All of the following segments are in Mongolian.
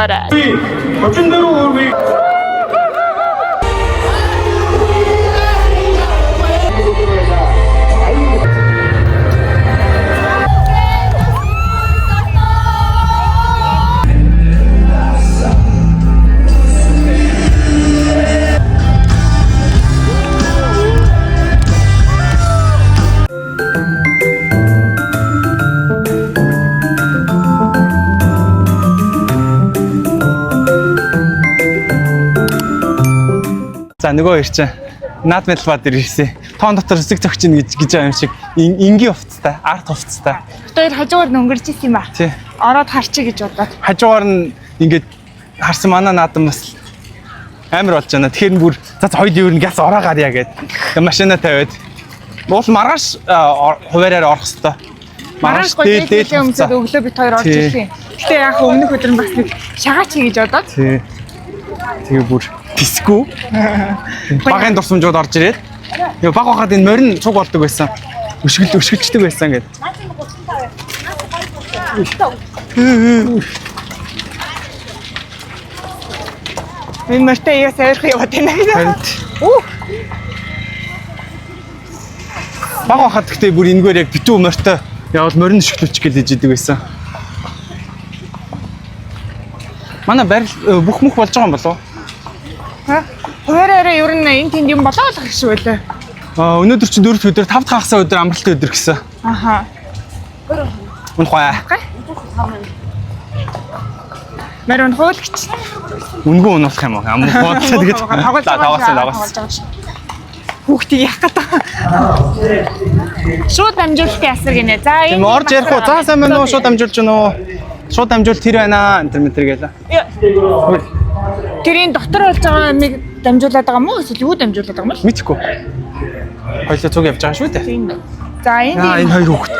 орой. Очин дээр үргэлж За нөгөө ирчээ. Наад медал бад ирсэн. Тоон дотор зүг зөгч ин гэж байгаа юм шиг энгийн хувцастай, арт хувцастай. Тэр хажуугаар өнгөрч ирсэн юм ба. Тий. Ороод харчих гэж бодоод. Хажуугаар нь ингээд харсан манай наадам бас амар болж байна. Тэгэхээр бүр за хоёул юу н газ ороо гарья гэд машина тавиад. Уул маргааш хуваараар орох хэвээр. Маргааш гойдээ өмсөд өглөө бит хоёр орж ирэх юм. Гэтэ яг өмнөх өдөр нь бас нэг шагаач хийж бодоод. Тий. Тэгээ бүр тисгүү. Багын дурсамжууд орж ирээд. Юу баг хахад энэ морин цуг болдог байсан. Өшгөлчдөг байсан гэд. Энэ мөртөө яа сайрах яваад байна гэдэг. Баг хахад гэхдээ бүр энэгээр яг битүү мортой явал морин өшгөлч гэж идэг байсан. Манай барил бүх мөх болж байгаа юм болов уу? Хуваараараа ер нь энэ тэнд юм болоо л гэж байлаа. Өнөөдөр чи 4 өдөр 5 дахь хагасаа өдөр амралтын өдөр гэсэн. Аха. Унхаа. Мэрэн хуулагч. Үнгүү унах юм уу? Амрах бодлоо тэгээд таваас. Хүүхдийг яах гэдэг. Шууд амжилттай асар гинэ. За энэ орж ярих уу? За сайн байна уу? Шууд амжуулж гэнэ үү? Шууд амжуулт тэр байна энэ гэлээ. Тэрийн дотор болж байгаа нэг дамжуулаад байгаа мó эсвэл юу дамжуулаад байгаа юм бэ? Мэдхгүй. Хоёлаа цуг явж байгаа шүү дээ. Тийм байна. За энэ хоёр хүүхд.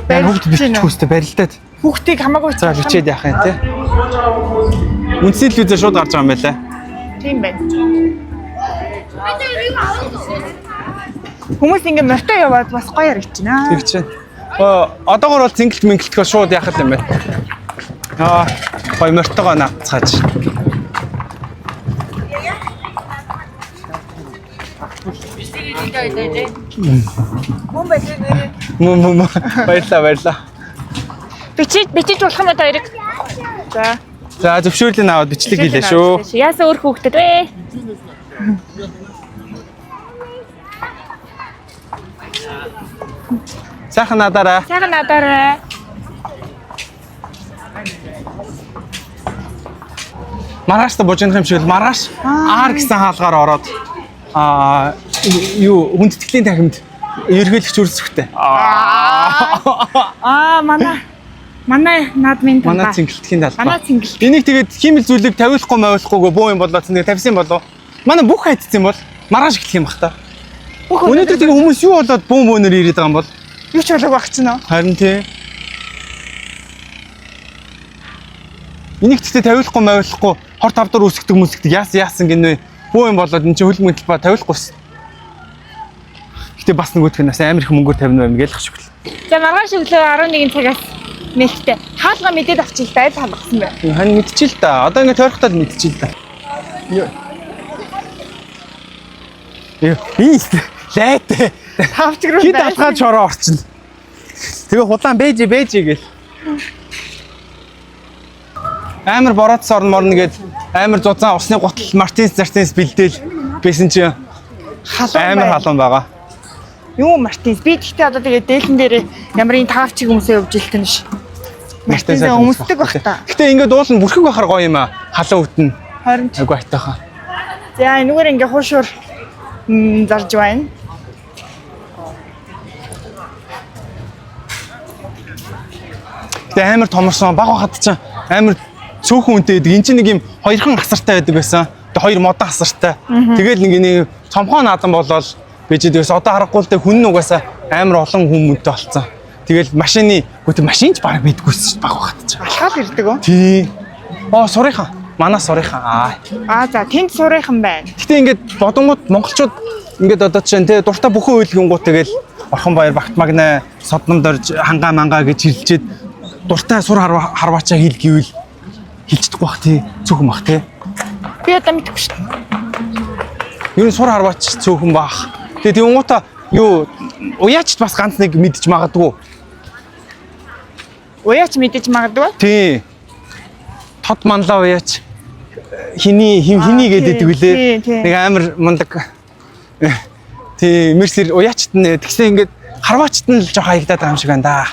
Энэ хүүхд бичих хүстэй барилдаад. Хүүхдийг хамаагүй за бичээд яах юм те. Үндсний телевизээр шууд гарч байгаа юм байлаа. Тийм байна. Хүмүүс ингэ мортой яваад бас гоё харагч байна. Тэг чинь. Одоогор бол зингэлт мингэлтгөө шууд яах юм бэ? Гоё мортойгоо наацгааж. Мм баярлаа. Бичиж болох юм уу хоёрыг? За. За зөвшөөрлийг аваад бичлэг хийлээ шүү. Яасан өөр хүүхдэд вэ? Сайхан надаарай. Маргааш та божих юм шиг маргааш аар гэсэн хаалгаар ороод юу хүндэтгэлийн танхимд ерөөлөгч үрсэхтэй. Манай наадмын талбай. Манай цэнгэлтгийн талбай. Манай цэнгэлт. Энийг тэгээд химэл зүйлийг тавиулахгүй мавиулахгүйгээ бөө юм болоо тэгээд тавьсан болов. Манай бүх хайцсан бол маргааш эхлэх юм бах та. Өнөөдөр тэгээд хүмүүс юу болоод бөөнөр ирээд байгаа юм бол юу ч болоог багч нөө. Харин тий. Энийг тэгтээ тавиулахгүй мавиулахгүй хор тавдар үсгдэг яасан гинэ бөө юм болоод энэ чинь хөлбөмбөгийн талбай тавиулахгүйсэн. Гэтэ бас нөгөөх нь бас амар их мөнгөөр тавина байна гэж хэлэх шиг. За маргааш өглөө 11 цагаас нэлттэй хаалга мэдээд авчих байл хангасан байна. Хань мэдчихэл та. Одоо ингэ тойрхтаад мэдчихэл та. Лайт. Тавч руу хит алгаад шороо орчин. Тэгээ худлаан бэж гээл. Амар бороодс орно гээд амар зузаан усны гутал Мартинс зартинс бэлдээл байсан чи амар халуун байгаа. Юу Мартинс би тэгтээ одоо тэгээ дээлэн дээр ямарын таавчиг хүмүүсээ явж илтэн ш. Мартинс өмсдөг баг та. Гэтэ ингээд уул нь бүрхэг байхаар гоё юм аа. Халуун үтэн. Харин айгу айтайхан. За энэгээр ингээ хуушуур зарж байна. Гэтэ амар томорсон баг хат ч амар цөөхөн үнэтэй байдаг. Энд чинь нэг юм хоёрхан асартай байдаг байсан. Тэгээ хоёр модон асартай. Тэгэл нэг цомхоо наадан болоод бижидээс одоо харахгүй л дээ хүн нугасаа амар олон хүмүүнтэй болцсон. Тэгэл машины машинч баг байдгүйс баг хат ч. Алхаал ирдэг үү? Тий. Сурынхан. Манай сурынхан. За тэнд сурынхан байна. Гэтэ ингээд бодонгууд монголчууд ингээд одоо чинь тий дуртай бүхэн үйлгэнгууд тэгэл Орхон баяр багт магнаа содном дорж хангаа мангаа гэж хэлжээд дуртай сур харваачаа хэл гэвэл хилчдэггүй бах тий. Цөөхөн бах тий. Би одоо мэдэхгүй шүү дээ. Ер нь сур харваач цөөхөн бах. Тэгээ тэнгуутаа юу уяачд бас ганц нэг мэдж магадгүй. Уяач мэдэж магадгүй. Тий. Тод манлаа уяач хиний гэдэг үлээ. Нэг амар мундаг. Тий, мерсэр уяачт нь тэгсэн ингээд харваачт нь л жоох хаягдаад байгаа юм шиг байна да.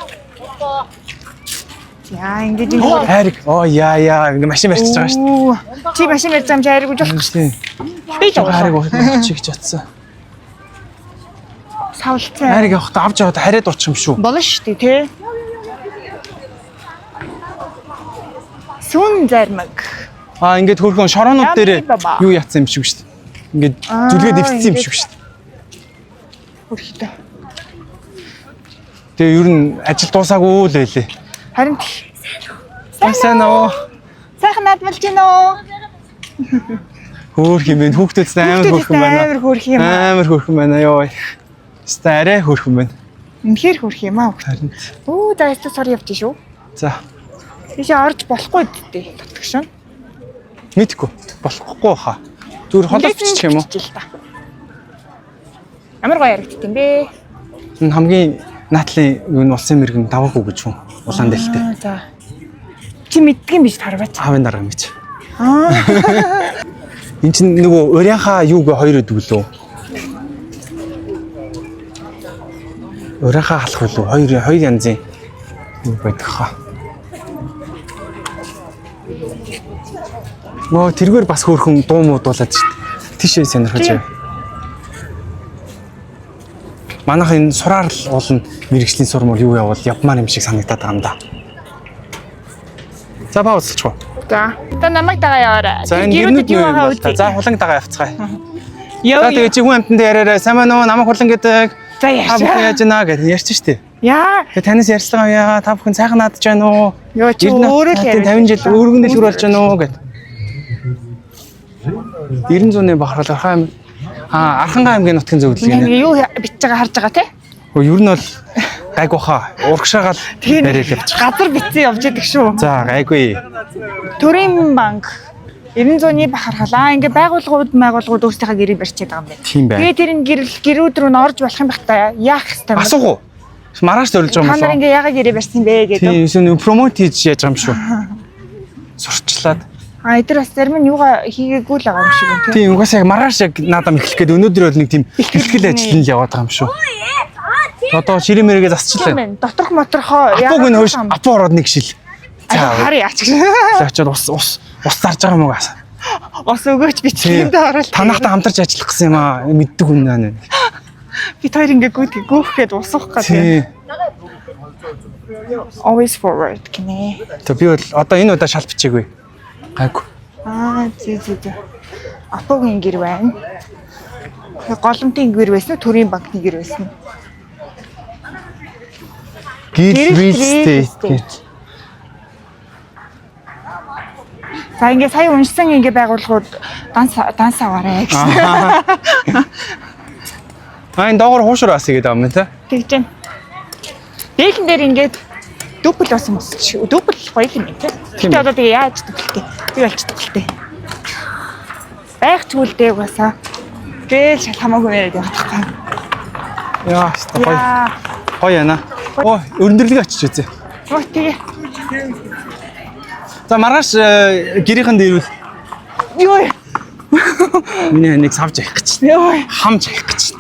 Яа, ингэж ингэ. Хайрыг. Яа, ингэ машин барьчихж байгаа шүү дээ. Чи машин барьж байгаа юм чи хайрыг болохгүй шүү дээ. Би ч Хайрыг уучих гэж бодсон. Савлцаа. Хайрыг явахдаа авч яваад хариад уучих юм шүү. Болно шүү дээ, тий. Сүн зармаг. Ингээд хөрхөн шороонууд дээр юу яатсан юм шиг шүү дээ. Ингээд зүлгээ дэвтсэн юм шиг шүү дээ. Хөрхөдөө. Тэгээ ер нь ажил дуусаагүй л байлээ. Харин сайн уу? сайхан наадмалж гинэ үү? Хөөх юм бэ? Хүүхдүүд амар хөөрхөн байна. Амар хөөрх юм. Амар хөөрхөн байна ёо. Старэ хөөрхөн байна. Үнэхээр хөөрх юм аа. Харин. Даастаа сар явж шүү. За. Тийш орж болохгүй дээ. Татгшин. Мэдгүй. Болохгүй хаа. Зүгээр холооччих юм уу? Амар гоё яригдт юм бэ. Энэ хамгийн наатлын юу нь улсын мэрэгэн даваагүй гэж хүн. Улаан дэлтэй. За. Чи мэддэг юм биш тарваач. Аавын дарга мэд. Энд чинь нөгөө урийнхаа юуг хоёр өдөг лөө. Урийнхаа халах үлээ. Хоёр янзын юу байдаг хаа. Нөө тэргээр бас хөөрхөн дуу муудуулаад шүү дээ. Тийшээ сонирхож байна. Манайх энэ сураар л уулна мэрэгжлийн сурмал юу явал явмаар юм шиг санагдаад байгаа юм да. За баа ууцалчих уу. За. Та намайг дагаа яваарай. За энэ гэрнүүд юу юм бол та. За хуланг дагаа явцгаая. Яа. Тэгээ чи хүн амтанд яриараа сайн маа нөө намайг хулан гэдэг. За яаш. Яаж наа гэж ярьчих штеп. Яа. Тэгээ танаас ярьцлага авъя. Та бүхэн сайхан наадж байна уу? Йоо чи өөрөө л 50 жил өргөн дэлгүүр болж байна уу гэд. 900-ны бахархал Архан Архангай аймгийн нутгийн зөвлөлт гэнэ. Юу бич байгаа харж байгаа те? Ер нь бол гайгүй хаа. Урагшаагаал яриад явчих. Газар битсэн явж идэг шүү. За гайгүй. Төрийн банк 900-ны бахархалаа. Ингээ байгууллагууд өөрсдийнхээ гэрийг барьчиад байгаа юм байна. Тийм байна. Тэгээ тэр энэ гэрүүд рүү н орж болох юм байх та. Яах хэвээр байна. Асуух уу? Маргааш зорилж байгаа юм болоо. Та нар ингээ яагаад гэрээ барьсан бэ гэдэг. Тийм, промот хийж яаж байгаа юм шүү. Сурчлаад. Эдгээр бас зарим нь юугаа хийгээгүй л байгаа юм шиг байна. Тийм, угаасаа яг маргааш яг наадам эхлэх гээд өнөөдөр бол нэг тийм ихтгэл ажил нь яваад байгаа юм шүү. Одоо ширээ мэргээ засчихлаа. Доторх моторхоо яагаад гэн хөөш апу ороод нэг шил. За харъя яач. За очиод ус зарж байгаа юм уу гас. Ус өгөөч би чиндээ орол. Танахтай хамтарч ажиллах гэсэн юм аа. Мэддэг хүн наа. Би хоёр ингээ гүйхэд усах гэдэг. Always forward гинэ. Тэг би бол одоо энэ удаа шал бичээгүй. Гайгүй. Зээ. Апогийн гэр байна. Голомтын гэр байсан уу? Төрийн банкны гэр байсан уу? Гэр real estate. За ингээ сая уншсан ингээ байгууллагууд данс аваарай гэсэн. Энэ доогоор хуушраас игээд байгаа юм те. Тэгж байна. Дээлэн дээр ингээд дупл бас юм шүү. Дупл гоё юм те. Тэгтээ одоо тэгээ яаж дупл би болчихдог л те. Байх ч үлдээ угаасаа. Гээл шал хамаагүй яриад явах тахгүй. Яа, гоё. Гоё яана. Оо, өрнөрлөг очиж үзье. Оо тэгээ. За маргааш гэрийнхэн дээр үл. Йоо. Миний нэг савж авах гэж. Йоо. Хамж авах гэж.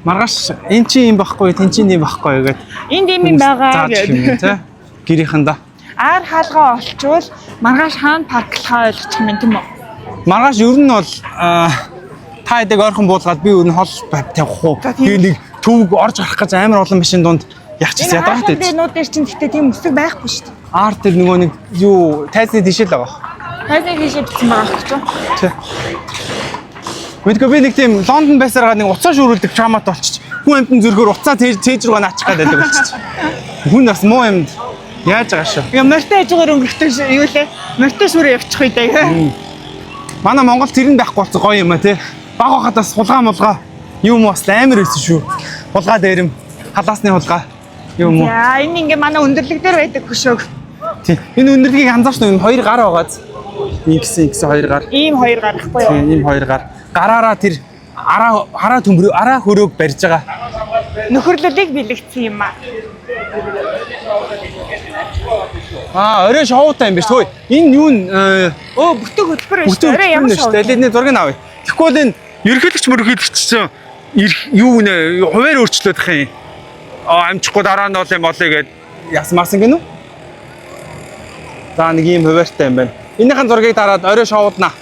Маргааш эн чинь юм байхгүй, тэн чинь юм байхгүй гэдэг. Энд юм байгаа гэдэг. Тэ. Гэрийнхэн да. Аар хаалгаа олчвол маргааш хаана парклахаа ойлгочих юм тийм үү? Маргааш ер нь бол та хэдэг ойрхон буулгаад би өөр нь хол тавих уу. Тэгээ нэг төвөг орж гарах гэж амар олон машин дунд яах ч яадаг гэдэг. Энэ нууд дээр чинь гэхдээ тийм өсөг байхгүй шүү дээ. Аар дээр нөгөө нэг юу тайзны тишэл байгаа. Тайзны тишэл бичсэн байгаа гэж юу? Тий. Мэдгүй би нэг тийм Лондон байсараа нэг уцаа шүүрүүлдэг чамат болчих. Хүн амтэн зүрхөөр уцаа цээж руугаа наачих гэдэг болчих. Хүн бас муу юмд яаж байгаа шүү. Яа морьтой хажуугаар өнгөрөхтэй юу лээ? Морьтой шүүрээ явчих үедээ. Манай Монгол тэр нь байхгүй болсон гоё юм а тий. Баг хахадаас хулгай юм бас амар байсан шүү. Хулгай дээрэм, халаасны хулгай юм уу? Яа энэ ингээ манай өндөрлөг дээр байдаг хөшөөг. Тийм. Энэ өндөрлөгийг анзаарч нүн хоёр гар байгааз. Ингэсэн хоёр гар. Ийм хоёр гарахгүй юу? Тийм, ийм хоёр гар. Гараараа тэр араа төмрөө араа хөрөөг барьж байгаа. Нөхөрлөлийг бэлэгдсэн юм аа. Орой шоутай юм биш thôi. Энэ юу н Бүтэг хөтөлбөр биш. Орой ямар шоу? Дэлгэний зургийг авъя. Тэгэхгүй бол энэ ерөнхийлөгч мөрөхөөлөгч чинь юу нэ хуваар өөрчлөөд ах юм. Амжихгүй дараа нь бол юм болъё гэд ясмаасан гинүү. За нэг юм хуваартай юм байна. Энийхэн зургийг дараад орой шоуднаа.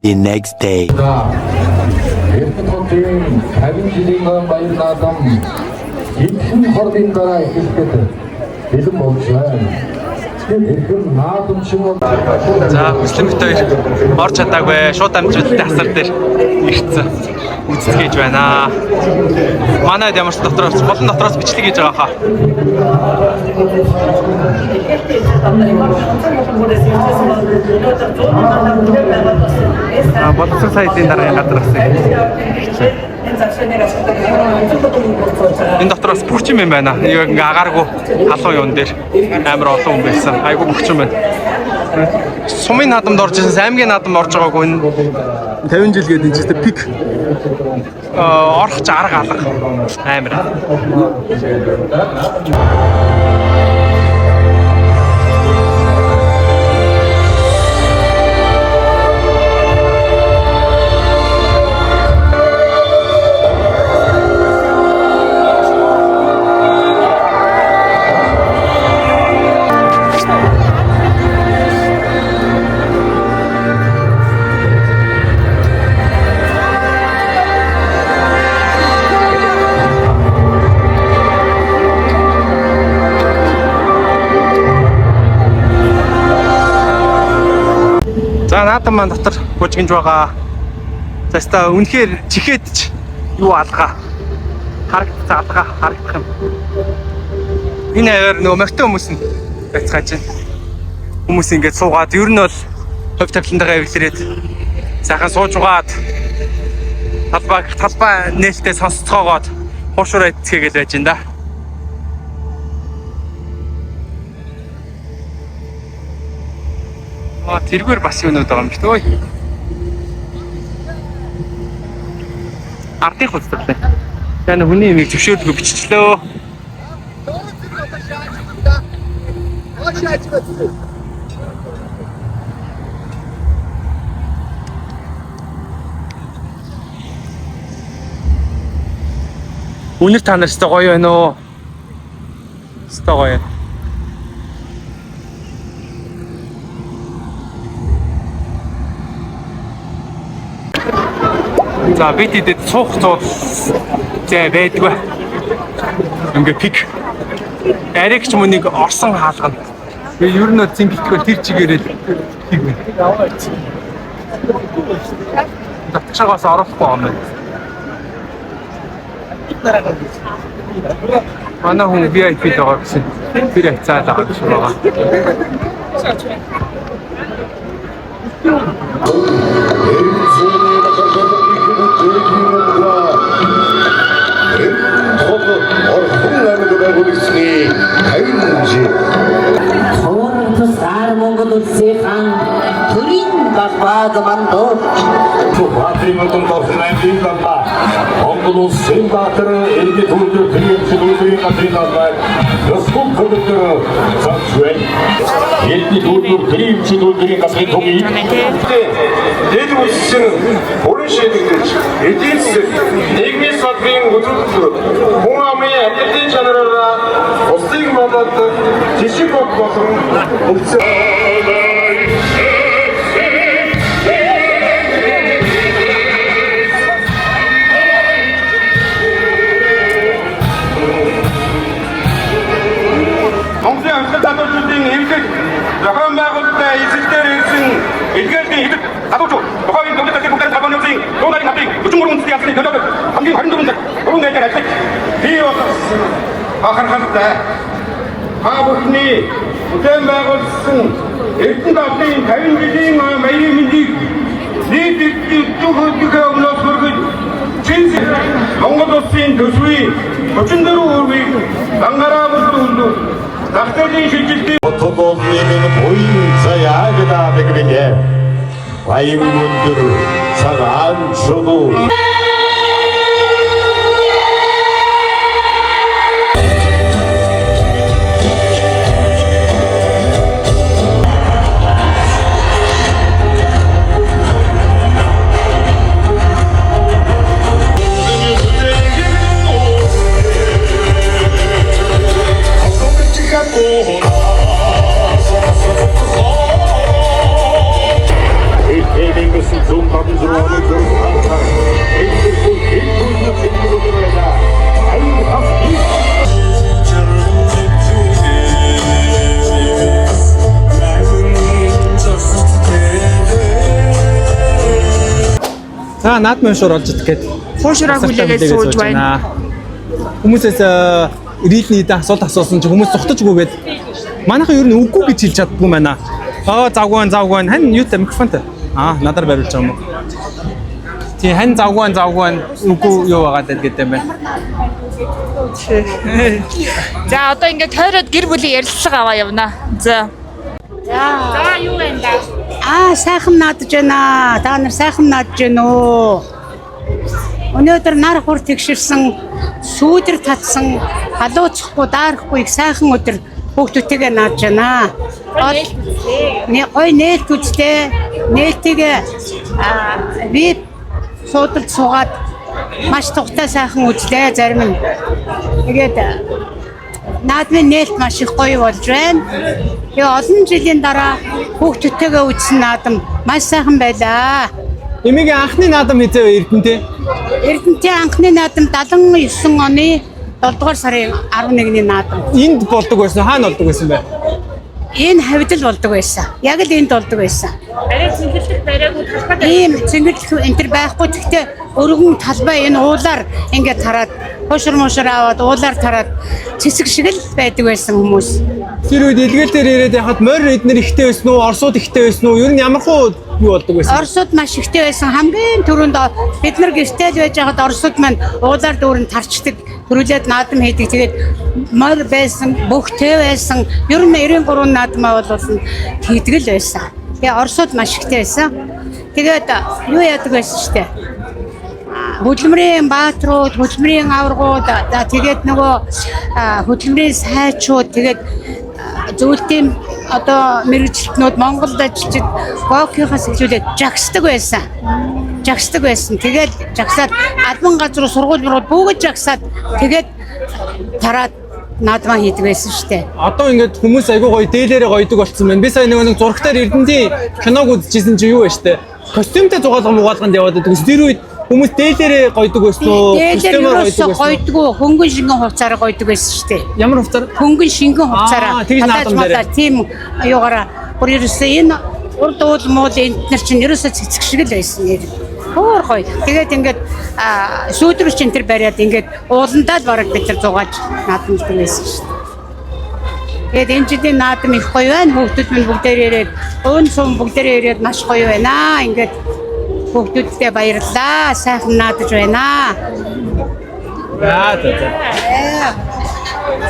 The next day. Эрдэнэ хотын 50 жилийн баяр наадам эдгээр хордын дараа эхлэхэд бэлэн болж байна. Тэгэхээр наадам шиг За хүслэн битээр орж чадаагүй шууд амжилттай асар дээр ирсэн үзтгэж байна. Манайд ямар ч дотроос болон дотроос бичлэг хийж байгаа хаа. Боловсон сайтын дараагийн гадраас энэ дотроос бүрч юм байна. Яг ингээ агааргүй халуун юун дээр амар олон хүн байсан. Айгу бүрч юм байна. Сумын наадамд орж ирсэн, аймгийн наадамд орж байгаагүй энэ 50 жил гээд энэ ч пик орох ч арга алга амар. За наадам маань дотор гужигнж байгаа. Заста үнэхээр чихээд ч юу алгаа. Харагдах юм. Энэ аваар нөгөө морьтой хүмүүс нь байцгааж байна. Хүмүүс ингэж суугаад ер нь бол хувь тавилантайгаа эвлэрээд сайхан сууж угаад талбай нээлттэй сонсцоогоод хуушураа эцгээгээд байж энэ да. Тэргээр бас юунууд байгаа юм шүү дээ. Ардын хөдөлгөөн. Таны хүний имийг зөвшөөрөлгүй биччихлөө. Үнэр та нар ч гоё байна уу? Гоё. За бид идэд суух зуул зэ байдгүй. Ингээ пик. Аригч мөнийг орсон хаалгана. Ер нь зин битгүүл тэр чигээрээ пик байна. Татчаагаас орохгүй байна. Манай хүн VIP байгаа гэсэн. Тэр хацаад байгаа гэж байгаа. Сар Монгол улсын хаан төрийн галбаад мандуур Батимын тосны баба Монгол улсын баатар элдэ төрөлдөр төлөвлөлийн гацлалаар Роспублик төлөвлөр цацвэ элдэ төрөлдөр төлөвлөлийн гацлалын төгийг дэд үссэн бүрэн шийдэгдэж эдийн засаг нийгмийн салбарын өдрөөр хүн амын амьдралын чанараараа улсын болоод жишг болон өгсөн Монголын амьсгал залуучуудын эмгэг зохион байгуулалттай эзэлдээр ирсэн илгээлийн хэвлэл залуучууд тухайн төвлөрийн бүтээл салбарын үеийн дуудаарын хавтын 43 үндэсний албаны төлөөлөл хамгийн 24 цаг 3 ngày ажиллаж бий болсон бахархалтай бүхний бүтээн байгуулсан Эрдэнэ давлын 50 жилийн баярын мэндийг нийт өдөртөө өмнөөс хүргэж Монгол улсын төсвийн 34 өрвийг ангараа бүлдүүлв. Дахтын шилжилтийн Отогоолын буян заяагда бэгвэ. Баян өндөр цагаан шугуу Наадмын шуур олж идгээд Хуушраа хүлээгээд сууж байна. Хүмүүсээс ирээдний асуулт асуусан чи хүмүүс зогтожгүйгээд манайхан ер нь үгүй гэж хэлж чаддгүй байна. Завгүй хань юутай микрофонтой. Надаар бариулж байгаа юм уу? Тий хань завгүй үгүй юу байгаа гэдэг юм байна. За одоо ингээд тойроод гэр бүлийн ярилцлага аваа явна. За юу вэ да? сайхан наадж байна. Та нар сайхан наадж байна уу? Өнөөдөр нар хур тэгширсэн, сүүдэр татсан, халууцахгүй, даарахгүй их сайхан өдөр хүүхдүүдтэйгээ наадж байна. Ой нээлт үзтээ. Нээлттэйгээ би суудалд суугаад маш тухтай сайхан үзлээ зарим нь. Тэгээд наадмын нээлт маш их гоё болж байна. Тэгээ олон жилийн дараа хүүхдүүдтэйгээ үзсэн наадам маш сайхан байлаа. Эмигийн анхны наадам хизээ Эрдэнэтэй? Эрдэнэтэй анхны наадам 79 оны 7 дугаар сарын 11-ний наадам. Энд болдог байсан, хаана болдог байсан бэ? Энэ хавьдал болдог байсан. Яг л энд болдог байсан. арай цэнгэлдэх бариагууд талбай Ийм цэнгэлдэх энэ төр байхгүй гэхдээ өргөн талбай энэ уулаар ингээд тараад хошир мошир аваад уулаар тараад цэцэг шиг л байдаг байсан хүмүүс. Тэр үед илгээл дээр ирээд яхад морь эднэр ихтэй байсан уу, орсууд ихтэй байсан уу? Ер нь ямар хуу юу болдог байсан? Орсууд маш ихтэй байсан. Хамгийн түрүүнд бид нар гэртэл байж байхад орсууд маань уулаар дүүрэн тарчдаг, төрүүлээд наадам хийдэг. Тэгээд морь байсан, бөхтэй байсан. Ер нь 93 наадмаа болуулсан хийдэг л байсан. Тэгээ орсууд маш ихтэй байсан. Тэгээд юу яадаг байсан ч тийм. Хөдөлмөрийн баатрууд, хөдөлмөрийн аваргууд, тэгээд нөгөө хөдөлмөрийн сайчууд, тэгээд зөвлөлтийн одоо мэргэжилтнүүд Монголд ажиллаж гокийнхаас хэлүүлээд жагсдаг байсан. Тэгээд жагсаад албан газар руу сургууль бүгд жагсаад тэгээд тараад наадмаа хийдэг байсан шүү дээ. Одоо ингээд хүмүүс айгүй гоё дээлээрээ гоёдаг болцсон байна. Би сая нэг зурагтаар Эрдэнэгийн киног үзчихсэн чи юу вэ штэ. Костюмтэй зугаалганд яваад байдаг. Тэр үед хүмүүс дээлээрээ гоёдаг байсан уу? Дээлээр гоёдгүй хөнгөн шингэн хувцаараа гоёдаг байсан шүү дээ. Ямар хувцаар? Хөнгөн шингэн хувцаараа. Тийм наадам дээр. Тийм юугаараа бүр ерөөсөө энэ Урд уул муул энтнэр чинь ерөөсөө цэцэг шиг л байсан нэр. Өөр гоё. Тэгээд ингээд сүйдрүүч энэ төр бариад ингээд ууландаа л бараг бид нар зугааж наадамд байсан шүү дээ. Тэгээд энэ жилийн наадам их гоё байна. Хүүхдүүд минь бүгдээр ирээд өн сум бүгдээр ирээд маш гоё байна. Ингээд хүүхдүүдтэй баярлалаа. Сайхан наадаж байна.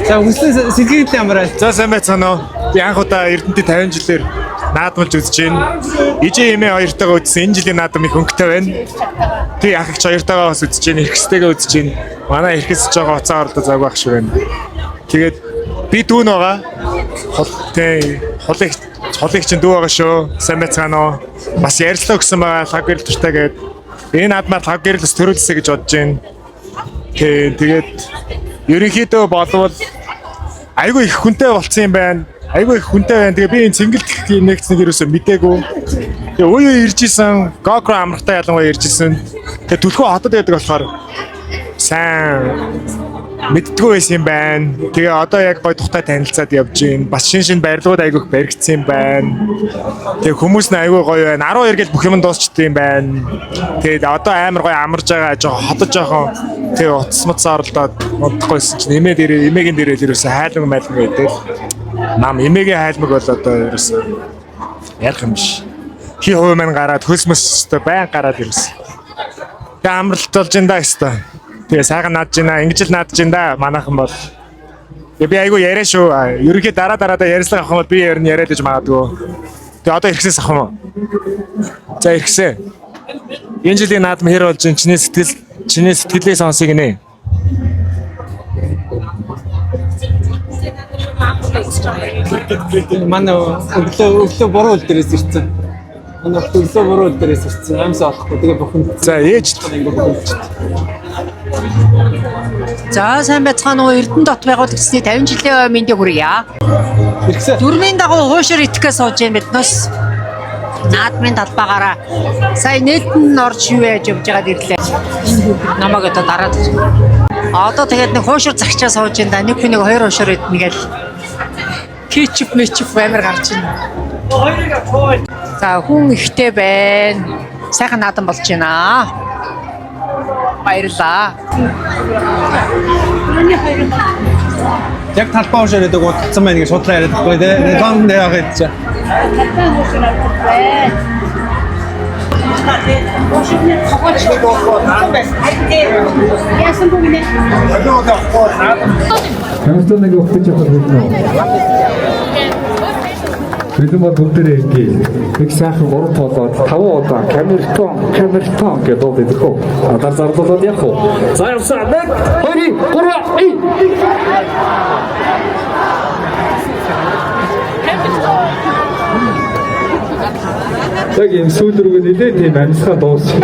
За хүслэн сэтгэл ямар байна? За сайн байцгаана уу. Би анх удаа Эрдэнэт 50 жилээр наадмалж үзэж байна. Ижээ эмээ хоёртойгоо үзсэн энэ жилийн наадам их өнгөтэй байна. Би ах ихч хоёртойгоо бас үзэж байна, эрхэстэйгээ үзэж байна. Манай эрхэсж байгаа уцаа орлоо заг байх шиг байна. Тэгээд би дүүн байгаа. Холыг чинь дүү байгаа шүү. Сайн байцгаана уу. Бас ярилцлаа өгсөн байгаа лаг гэрэлтэртэй гээд энэ наадмаар лаг гэрэлс төрүүлсэ гэж бодож байна. Тэгээд ерөнхийдөө болвол айгүй их хүнтэй болцсон юм байна. Айгүй их хүнтэй байна. Тэгээ би энэ цэнгэлт нэгцнийг юусоо мдээгүй. Тэгээ ууй ирж исэн, гокро амрахтаа ялангуяа ирж исэн. Тэгээ түлхүү хотод байдаг болохоор сайн мэддэггүй байсан юм байна. Тэгээ одоо яг гой тухтай танилцаад явж байна. Бас шин барилгууд айгүйх баригдсан юм байна. Тэгээ хүмүүс нь айгүй гоё байна. 12 гэл бүх юм дуусчихдээ юм байна. Тэгээд одоо амар гоё амарж байгаа жоо хотод жоохон тэгээ утасмцаа оролдоод бодохгүйсэн чинь эмээгийн дээрээ ерөөсөө хайлмаг майлмаг байдаг. Нам эмээгийн хайлмаг бол одоо ерөөсөө ярих юм биш. Хи хувь маань гараад хөлсмөстэй байн гараад ерөөсөө. Тэгээ амралт болж энэ даа өстой. Тэгээ сайхан наадж байна. Ингэж л наадж байна да манайхан бол. Тэгээ би айгүй яриа шүү. Ерөнхий дараадаа ярьслах авах юм бол би ер нь яриад гэж магадгүй. Тэгээ одоо иргэсээс авах юм уу? За иргэсээ. Энэ жилийн наадам хэр болж чинь чиний сэтгэлээ сонсъё гинэ. Манай өглөө буруу үйл дээрээс ирсэн. Манай өглөө буруу үйл дээрээс ирсэн. Амсаа олохгүй. Тэгээ бүхэн. За ээж За сайн байцгаана уу. Эрдэнэ дот байгуулагчдын 50 жилийн мэндийг хүргье. Иргэсээ. Дүрмийн дагуу хуушир итгэхээ сууж юм биднээс. Наадмын талбаагаараа сая нээлтэн орж юу яаж явж байгаад ирлээ. Энэ хүүхэд намайг одоо дараад. Одоо тэгээд нэг хуушир загчаа сууж энэ да. Нэг хүн нэг хоёр хуушир иднэгээл кетчуп амар гарч ийн. За хүн ихтэй байна. Сайхан наадам болж байна. Баярлаа. Яг талбай уушаар гэдэг утсан байна гэж шудлаа яриад байхгүй тий. Том яах гэж. Камстон нэг өгч явах юм. Бид нар бүгдээ ингээ их сайхан 3 тоолоод 5 удаа камертон гэдэг дуу байдаг хөө. Одоо зарлуулаад явах уу? За явсаа 1 2 3 яг юм сүүл рүү нэлээд тийм амьсгаа дуусчих.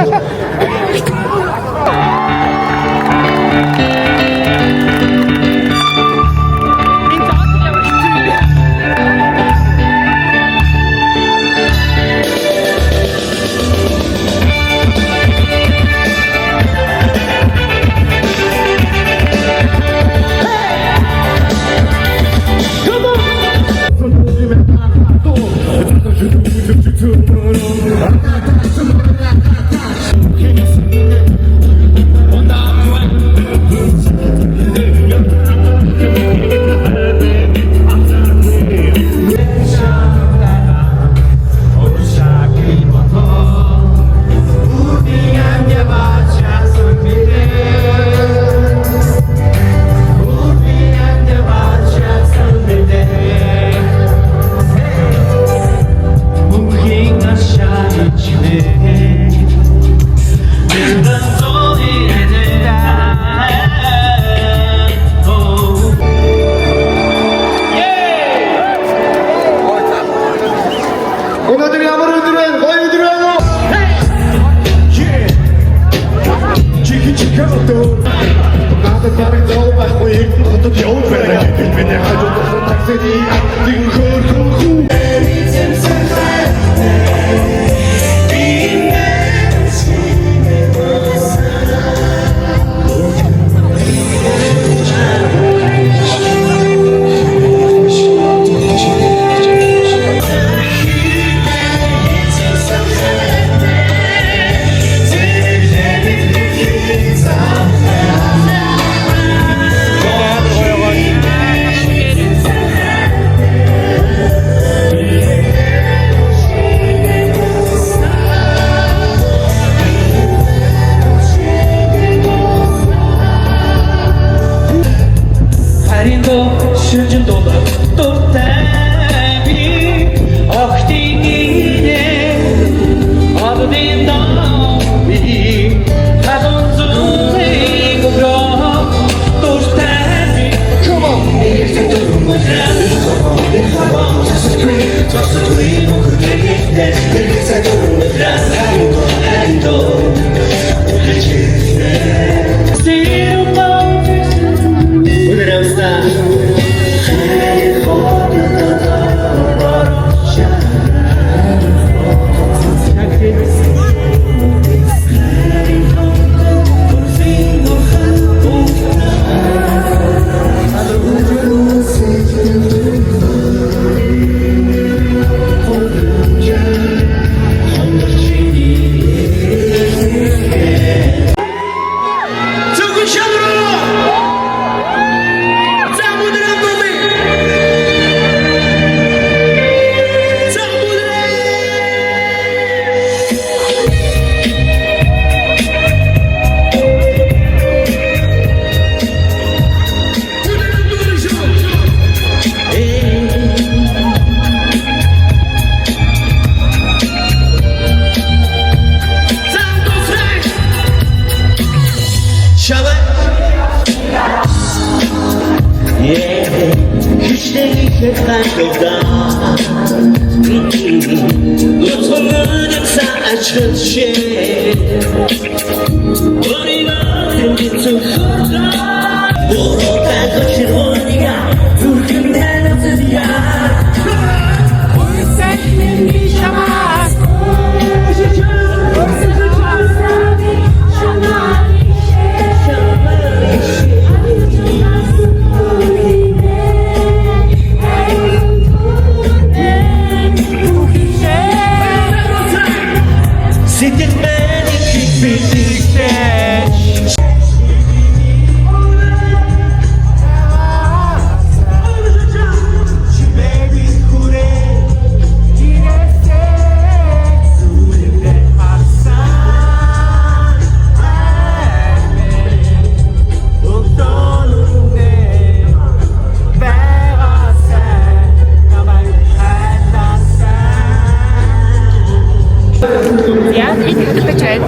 Яа, энэ хөдөлгөж байна.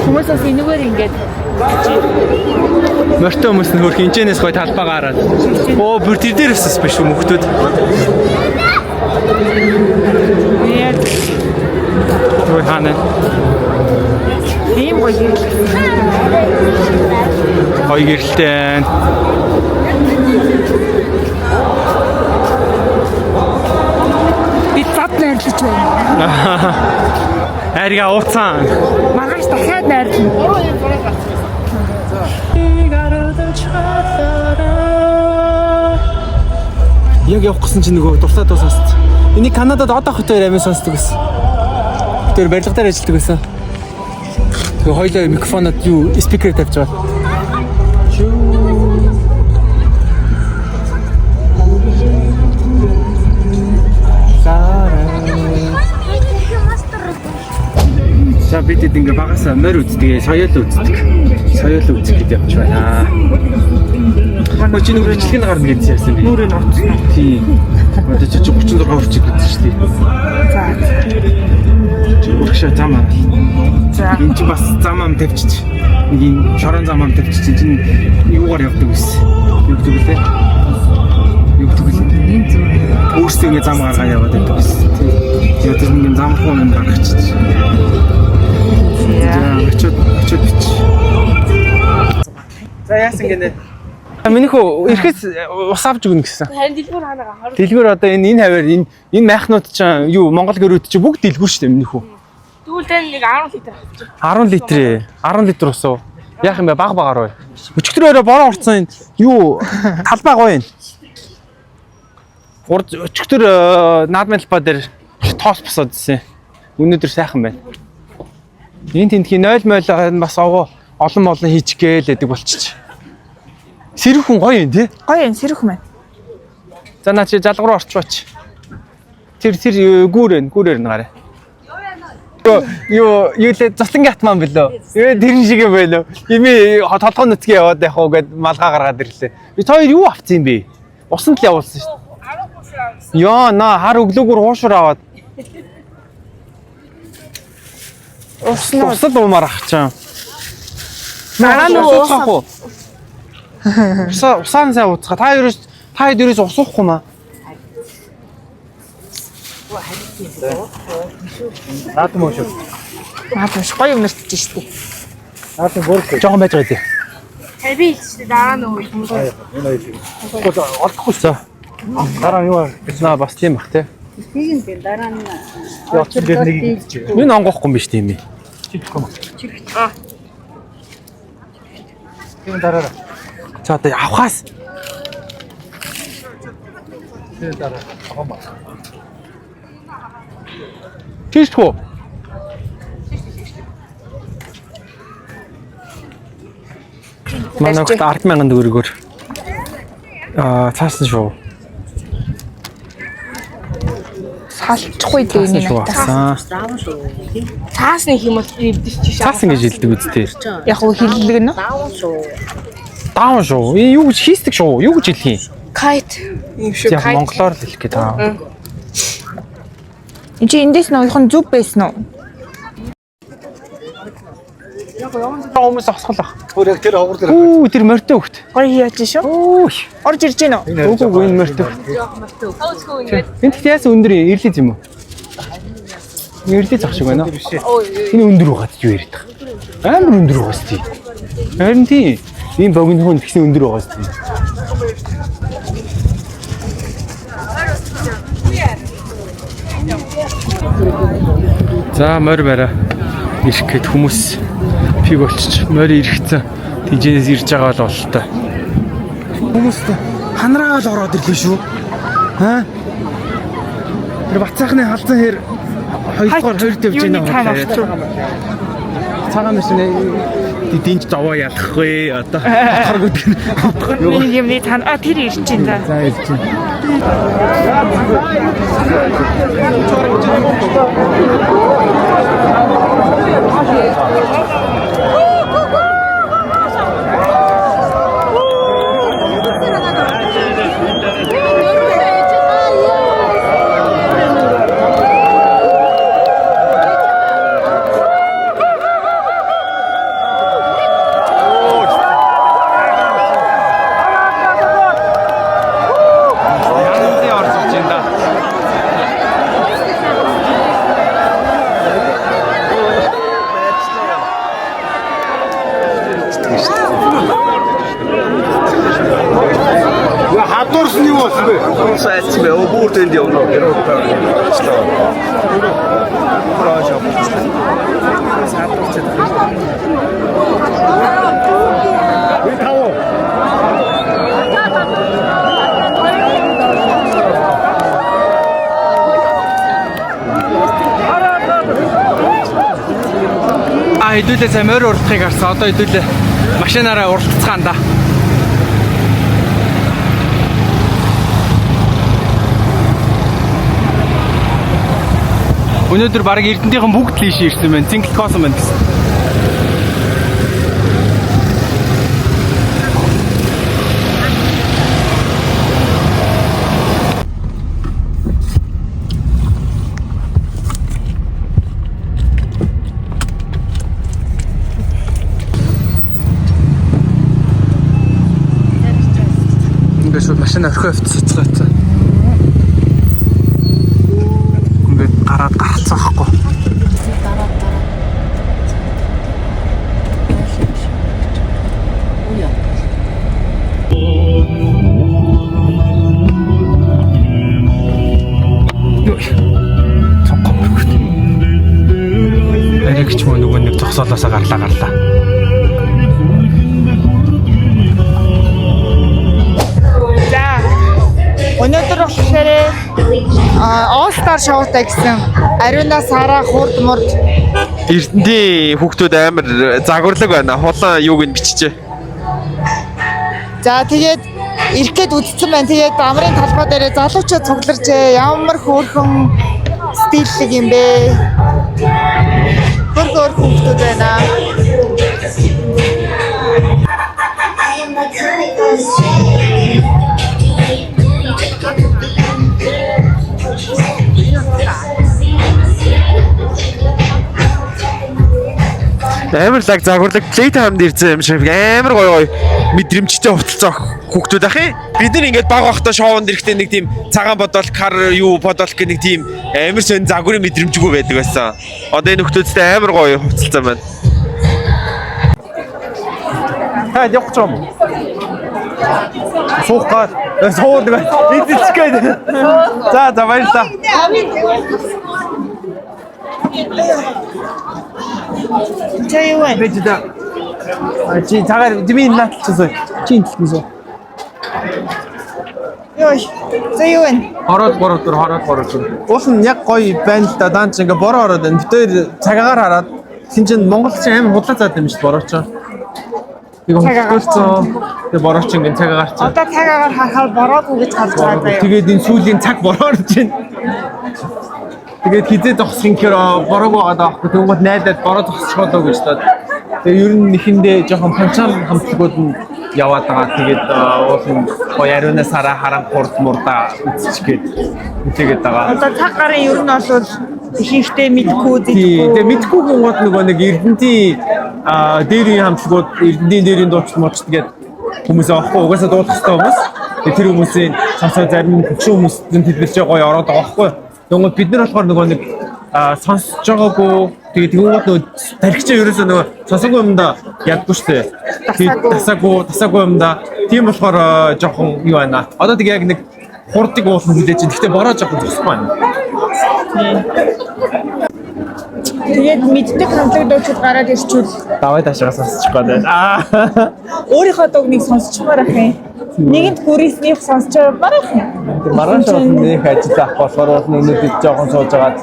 Хүмүүсээс энэгээр ингээд Морьтой хүмүүс нь хөрх хинжээнээс гой талбайгаа хараад. Оо, бүр тэр дээр өсөс биш юм хүмүүс. яг Ой хаана. ийм гоё Гоё гэрэлтэй. би зад найрлаж байна. Арига ууцсан. Маргааш дахиад найрлана. Яг явах гэсэн чинь нөгөө дуртай дуу сонсч. Энийг Канадад одоо хотоор амин сонсдог гэсэн. Тэр барилга дээр ажилладаг гэсэн. Тэгээ хоёлаа микрофонод юу спикер тавьж байгаа. За бид ингээ багасаа морь үздэг, соёл үздэг. Соёл үзэх гэж явж байна. Хаа чи нүрэ жилхэн гарна гэж ярьсан би. Нүрэ ноцсон. Тийм. Одоо чи 36 хүрчих гэдэг чинь тийм. За. Урагшаа зам аа. За. Энд чи бас зам ам тавьчих. Нэг юм шорон зам ам тавьчих чинь юугаар явдаг вэ? Юу гэдэг вэ? Юу гэдэг вэ? Энэ зүг. Өөрсдөө ингээ зам гаргаа яваад байдаг гэсэн. Тийм. Тэр нэг зам хуун юм гаргачих. Очоод бич. За яасан гэнэ. Миний хөө ирэхээс ус авч өгнө гэсэн. Харин дэлгүүр ханаа. Дэлгүүр одоо энэ хавар энэ майхнууд чинь юу Монгол гэрүүд чинь бүгд дэлгүүр шүү дээ миний хөө. Тэгвэл тань нэг 10 литр авчих. 10 литр ус уу? Яах юм бэ? Баг багаар бай. Өчигдөр өрөө бороо орцсон энэ юу талбай гоё юм. Өчигдөр наадмын талбай дээр тоос босоод ирсэн. Өнөөдөр сайхан байна. Энэ тентхийн 0 бас олон хийчих гээл гэдэг болчих. Сэрхэн гоё юм тий? Гоё юм сэрхэн байна. За наа чи залгуу орчваач. Тэр гүүрээр нь гараа. Юу лээ цослонгийн атман билөө. Тэрэн шиг юм байлоо. Ими толгой нүцгий яваад яах уу гэд малгай гаргаад ирлээ. Би хоёр юу авцсан юм бэ? Усанд л явуулсан шүү дээ. Яа на хар өглөөгөр хуушур аваад. Усад уумаар ахчаа. Мараа нөгөө Усаан сайн ууцгаа. Та ерөөс ус уухгүй маа. Наадам уу шүү. наадам гоё юм нэртэж штеп. Наадам бүр жоохон байж байгаа дээ. Би хэлчихсэн дараа нөгөө Олдохгүй шүү. Дараа нь юу гэснаа бас тийм бах те. Тийм би дараа нь Яач дээр нэг гэж. Энэ онгохгүй юм биш тийм ээ. Чирхт. Тийм дараа. За одоо авахаас. Тийм дараа. Аваа. Тийшгүй. Манайх 10,000 төгрөгөөр цаасан шүү. Салчихгүй дээ энэ надаас. цаасны юм бол ивдэж чи Цаасан гэж хэлдэг үстэй. Яг уу хиллэг нэ. Даун шүү. Энэ юу гэж хийсдэг шүү. Юу гэж хэлэх юм? кайт юм шиг Яг монголоор л хэлэх гээд байгаа. Энд чи эндээс нөөхийн зүг байсан уу? Хүмүүс осголох. Өөр яг тэр ховор дээр. Үу тэр морьтой хөхт. Гоё яаж шүү. Орж ирж гэнэ үү? Үгүй энэ морьтой. Энд ихтэй яасан өндөр ирлээ юм уу? Ирлээ зах шиг байна. Энэ өндөр байгаа ч юу яриад байгаа. Амар өндөр байгаа сте. Харин тийм. Энэ богинохон тэгсэн өндөр байгаа сте. За морь бараа. Ирэх гээд хүмүүс пиг болчих. Морь ирэхцэн. Тижээс ирж байгаа бол бололтой. Хүмүүс ханараагаал ороод ирлээ шүү. Аа? Тэр бацаахны халзан хэр хоёрдугаар хоёр тавьж байна. Цагаан машин динж даваа ялахгүй одоо хатхар гэдэг нь. Нэг юмний тань тэр ирж байна. За ирж байна. Хадуурсан юу болсон бэ? Сайцсан бэ? Бүр тэнд явна. Хэдүүлээ сайн морь урдахыг харсан. Одоо хэдүүлээ машинаараа уралцгаан да. Өнөөдөр баг Эрдэнтийнхэн бүгд л ийш ирсэн байна. Single Cosm байна гэсэн. Ингээд шууд машина орхио авчихсан. Ингээд гараад гарцсан байхгүй. Аригч мөн нөгөө нэг зогсоолоосоо гарлаа. Өнөөдөр болохоор All Star Show-тай гэсэн Ариуна Сара хурд мурд Эрдэнтийн хүүхдүүд амар загварлаг байна. Хулан юуг нь биччихэ. За тэгээд ирэхэд үдцсэн байна. Тэгээд амрын талбай дээр залуучууд цугларчээ. Ямар хөөрхөн стилэг юм бэ? Хөөрхөн хүүхдүүд байна. Амар лаг загварлаг Playtime ирсэн юм шиг амар гоё мэдрэмжтэй хувцалцаа хүүхдүүд ахи. Бид нар ингээд баг бахта шоунд ирэхдээ нэг тийм цагаан бодол кар юу бодол гэх нэг тийм амар сон загварын мэдрэмжгүй байдаг байсан. Одоо энэ хүүхдүүдтэй амар гоё хувцалцаа байна. Хаа явах ч юм. Суухгаад суудаг идчихгээд. За баярлалаа. Чайван. Бэжда. Чи цагаар димин наатчихсан. Чи интэлсэн. Йой. Чайван. Ороод. Уус нь яг гоё байна л да. Даанч ингээ бороо ороод байна. Битээр цагаагаар хараад тэн чин монголчин амар худлаа заад юм шүү бороо ч. Нэг хөдөлсөн. Тэгээ бороо ч ингээ цагаагаар ч. Одоо цагаагаар харахаар бороогүй гэж харж байгаа даа. Тэгээд энэ сүүлийн цаг бороо орж байна. Тэгээд хизээ зогсох юм бороогүй байгаа даахгүй. Тэнгууд найдаад бороо зогсчихлоо гэж таад. Тэгээ ер нь нэхэндээ жоохон панчаан хамтлагууд нь яваад байгаа. Тэгээд уусын гоё Ариуна Сара харан хурд мурда үсчгээд үтээгээд байгаа. Одоо цаг гарын ер нь бол ихэнхдээ мэдгүй. Тэгээ мэдгүй гот нөгөө нэг Эрдэнтийн дээрийн хамтлагууд Эрдэнэний дээрийн дуучлал мууч тэгээд хүмүүс авахгүй угаасаа дуулах хэрэгтэй хүмүүс. Тэгээд тэр хүмүүсийн сонсоо зарим хөвшин хүмүүс тэд нар ч гоё ороод байгаа байхгүй. Тэгвэл бид нар болохоор нөгөө нэг сонсож байгаагүй тэгээд тэгвэл нөгөө тархичаа ерөөсөө нөгөө сонсоогүй юмдаа ядгүй шүү дээ. Тасаагүй юмдаа тийм болохоор жоохон юу байна. Одоо тэг яг нэг хурдыг уулын хүлээж ин. Гэхдээ бороо жоохон зөксөх байна. Тэгээд мэддэг хамтлаг дуучлал гараад ирчихвэл Давай таашаа сонсчих гээд байна. өөрийнхөө дууг сонсчмаар ах юм. Нэгэнт гүрийснийх сонсчмаар ах юм. Маргааш нэг ажил авах болохоор өнөөдөр жоохон сууж агаад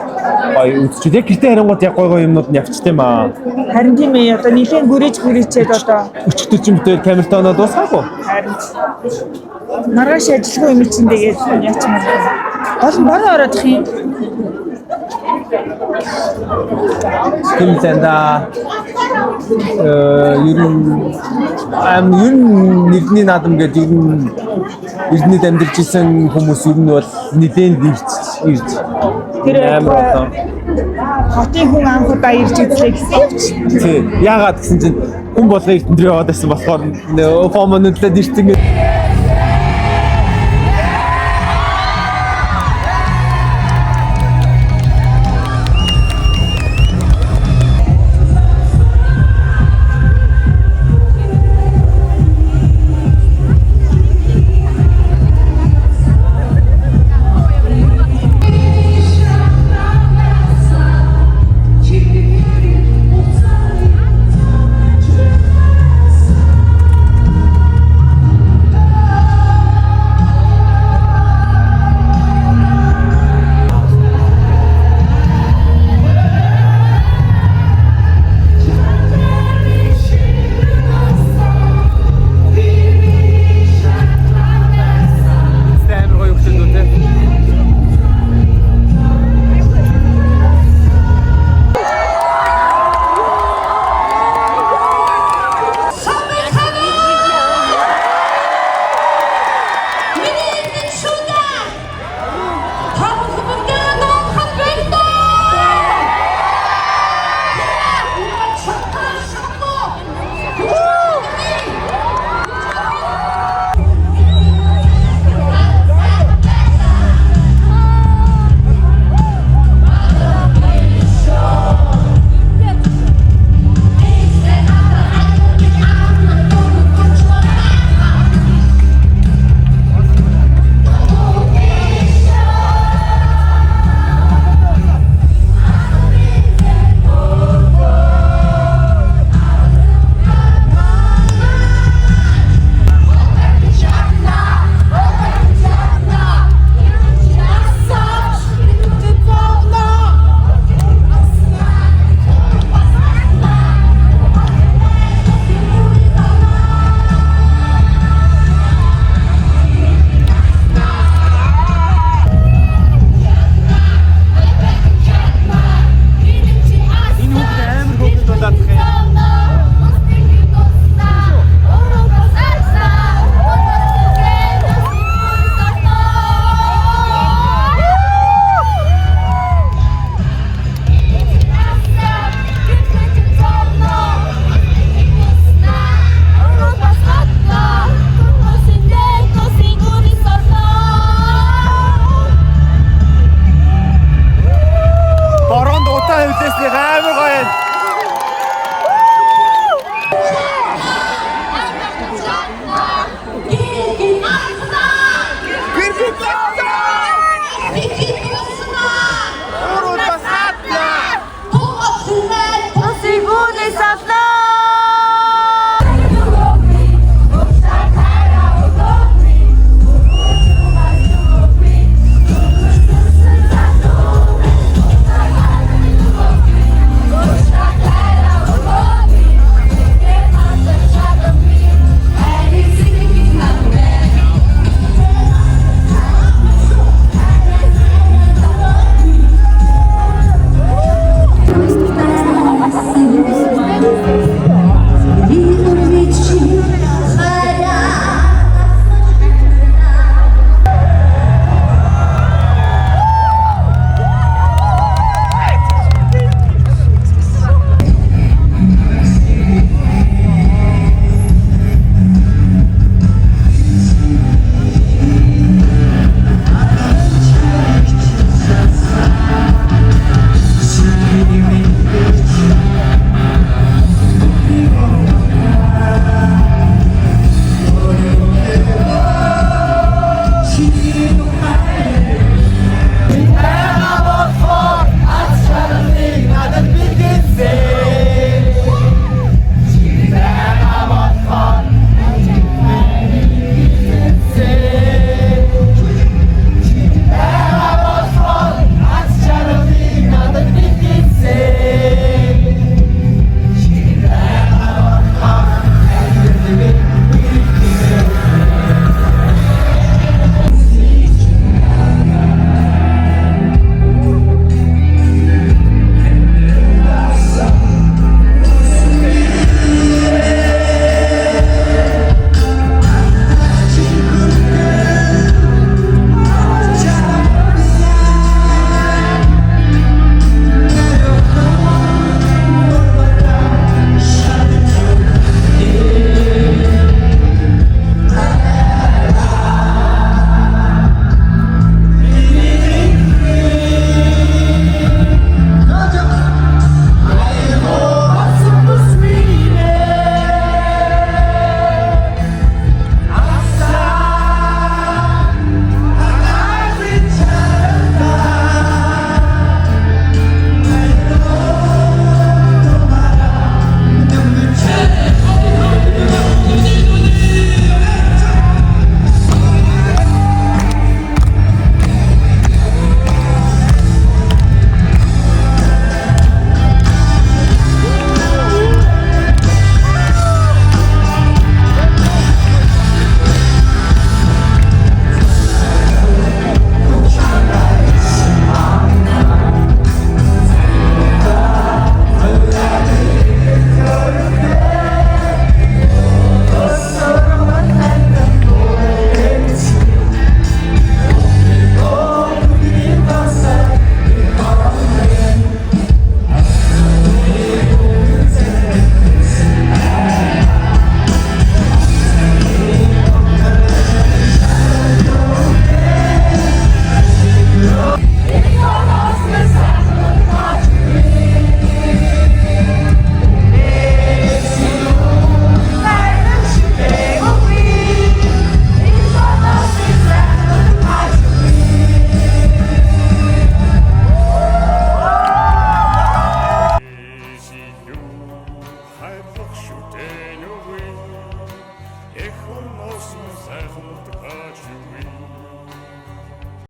гоё үзчихээ. Гэртээ харангууд яг гоё юмнууд нь явчихсан юм аа. Харин тийм ээ. Одоо нэлээд гүрийчээд одоо Өчигдөр ч юм дээр камертоноо дуусгаагүй. харин маргааш ажилгүй юм чинь тэгээд яачмаар. Гол нь бороо ороод ах юм. Тийм зэнда ер нь нэгний наадам гэдэг ер нь Эрдэнэт амьдарч исэн хүмүүс ер нь бол нэгэн ирж Тэр хотын хүн анхудаа ирж үзлээ гэсэн юм чи. тий яагаад гэсэн чинь хүн болгоо Эрдэнэт рүү яваад байсан болохоор фомондлоод ирсэн